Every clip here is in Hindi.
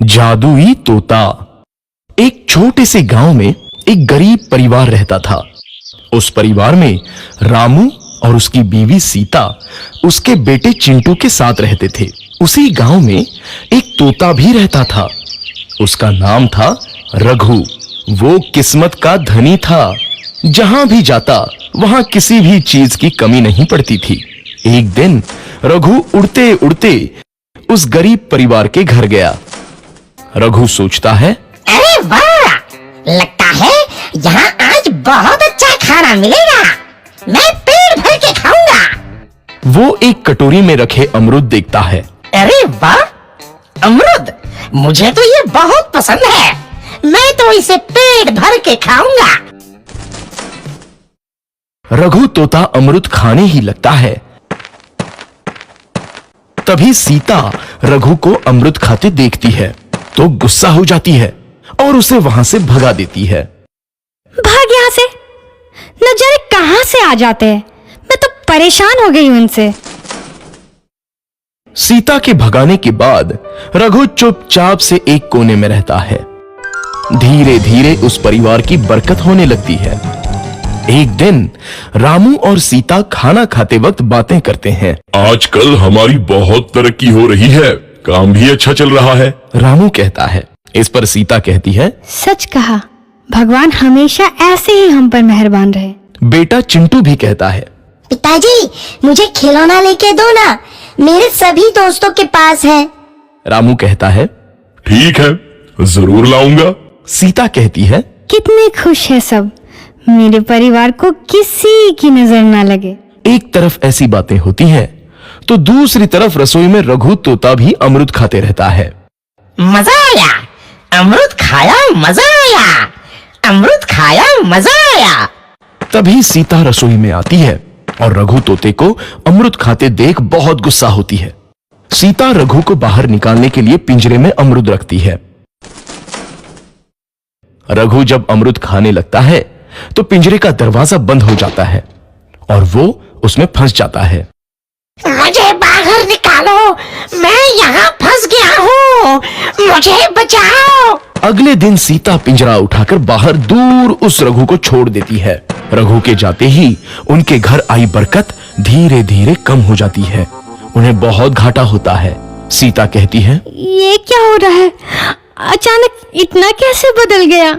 जादुई तोता। एक छोटे से गांव में एक गरीब परिवार रहता था। उस परिवार में रामू और उसकी बीवी सीता उसके बेटे चिंटू के साथ रहते थे। उसी गांव में एक तोता भी रहता था। उसका नाम था रघु। वो किस्मत का धनी था। जहां भी जाता वहां किसी भी चीज की कमी नहीं पड़ती थी। एक दिन रघु उड़ते उड़ते उस गरीब परिवार के घर गया। रघु सोचता है, अरे वाह, लगता है यहाँ आज बहुत अच्छा खाना मिलेगा। मैं पेट भर के खाऊंगा। वो एक कटोरी में रखे अमरूद देखता है। अरे वाह, अमरूद, मुझे तो ये बहुत पसंद है। मैं तो इसे पेट भर के खाऊंगा। रघु तोता अमरूद खाने ही लगता है। तभी सीता रघु को अमरूद खाते देखती है तो गुस्सा हो जाती है और उसे वहां से भगा देती है। भाग यहाँ से, न जाने कहां से आ जाते हैं। मैं तो परेशान हो गई हूं इनसे। सीता के भगाने के बाद रघु चुपचाप से एक कोने में रहता है। धीरे धीरे उस परिवार की बरकत होने लगती है। एक दिन रामू और सीता खाना खाते वक्त बातें करते हैं। आजकल हमारी बहुत तरक्की हो रही है, काम भी अच्छा चल रहा है। रामू कहता है। इस पर सीता कहती है, सच कहा, भगवान हमेशा ऐसे ही हम पर मेहरबान रहे। बेटा चिंटू भी कहता है, पिताजी, मुझे खिलौना लेके दो ना, मेरे सभी दोस्तों के पास है। रामू कहता है, ठीक है, जरूर लाऊंगा। सीता कहती है, कितने खुश है सब, मेरे परिवार को किसी की नजर ना लगे। एक तरफ ऐसी बातें होती हैं तो दूसरी तरफ रसोई में रघु तोता भी अमरूद खाते रहता है। मजा आया, अमरूद खाया, मजा आया, अमरूद खाया, मजा आया। तभी सीता रसोई में आती है और रघु तोते को अमरूद खाते देख बहुत गुस्सा होती है। सीता रघु को बाहर निकालने के लिए पिंजरे में अमरूद रखती है। रघु जब अमरूद खाने लगता है तो पिंजरे का दरवाजा बंद हो जाता है और वो उसमें फंस जाता है। मुझे बाहर निकालो, मैं यहाँ फंस गया हूँ, मुझे बचाओ। अगले दिन सीता पिंजरा उठाकर बाहर दूर उस रघु को छोड़ देती है। रघु के जाते ही उनके घर आई बरकत धीरे धीरे कम हो जाती है। उन्हें बहुत घाटा होता है। सीता कहती है, ये क्या हो रहा है, अचानक इतना कैसे बदल गया?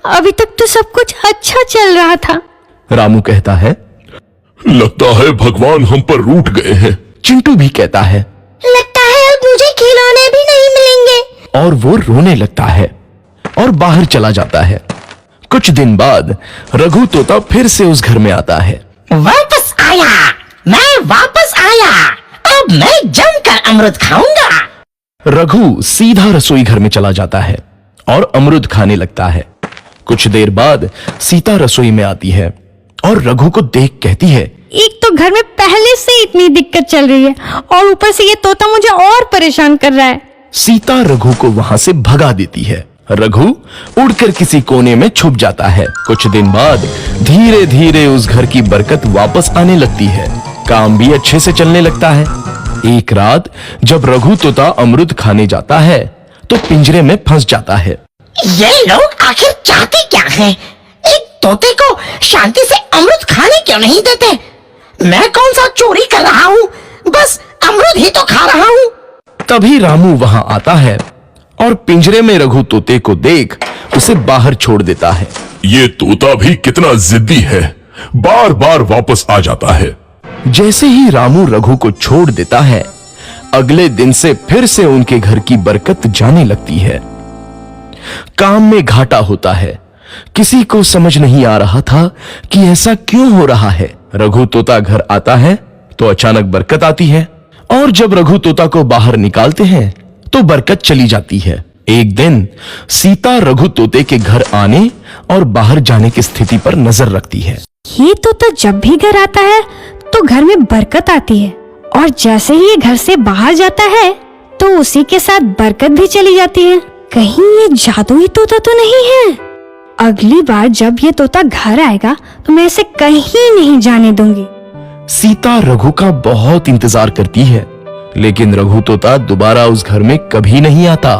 अभी तक तो सब कुछ अच्छा चल रहा था। रामू कहता है, लगता है भगवान हम पर रूठ गए हैं। चिंटू भी कहता है, लगता है अब मुझे खिलौने भी नहीं मिलेंगे। और वो रोने लगता है और बाहर चला जाता है। कुछ दिन बाद रघु तोता फिर से उस घर में आता है। वापस आया, मैं वापस आया, अब मैं जमकर अमरूद खाऊंगा। रघु सीधा रसोई घर में चला जाता है और अमरूद खाने लगता है। कुछ देर बाद सीता रसोई में आती है और रघु को देख कहती है, एक तो घर में पहले से इतनी दिक्कत चल रही है और ऊपर से ये तोता मुझे और परेशान कर रहा है। सीता रघु को वहां से भगा देती है। रघु उड़कर किसी कोने में छुप जाता है। कुछ दिन बाद धीरे धीरे उस घर की बरकत वापस आने लगती है। काम भी अच्छे से चलने लगता है। एक रात जब रघु तोता अमरूद खाने जाता है तो पिंजरे में फंस जाता है। ये लोग आखिर चाहते क्या हैं? एक तोते को शांति से अमरूद खाने क्यों नहीं देते? मैं कौन सा चोरी कर रहा हूँ? बस अमरूद ही तो खा रहा हूँ। तभी रामू वहां आता है और पिंजरे में रघु तोते को देख उसे बाहर छोड़ देता है। ये तोता भी कितना जिद्दी है, बार बार वापस आ जाता है। जैसे ही रामू रघु को छोड़ देता है, अगले दिन से फिर से उनके घर की बरकत जाने लगती है। काम में घाटा होता है। किसी को समझ नहीं आ रहा था कि ऐसा क्यों हो रहा है। रघु तोता घर आता है तो अचानक बरकत आती है और जब रघु तोता को बाहर निकालते हैं तो बरकत चली जाती है। एक दिन सीता रघु तोते के घर आने और बाहर जाने की स्थिति पर नजर रखती है। ये तोता जब भी घर आता है तो घर में बरकत आती है और जैसे ही ये घर से बाहर जाता है तो उसी के साथ बरकत भी चली जाती है। कहीं ये जादुई तोता तो नहीं है? अगली बार जब ये तोता घर आएगा तो मैं इसे कहीं नहीं जाने दूंगी। सीता रघु का बहुत इंतजार करती है, लेकिन रघु तोता दोबारा उस घर में कभी नहीं आता।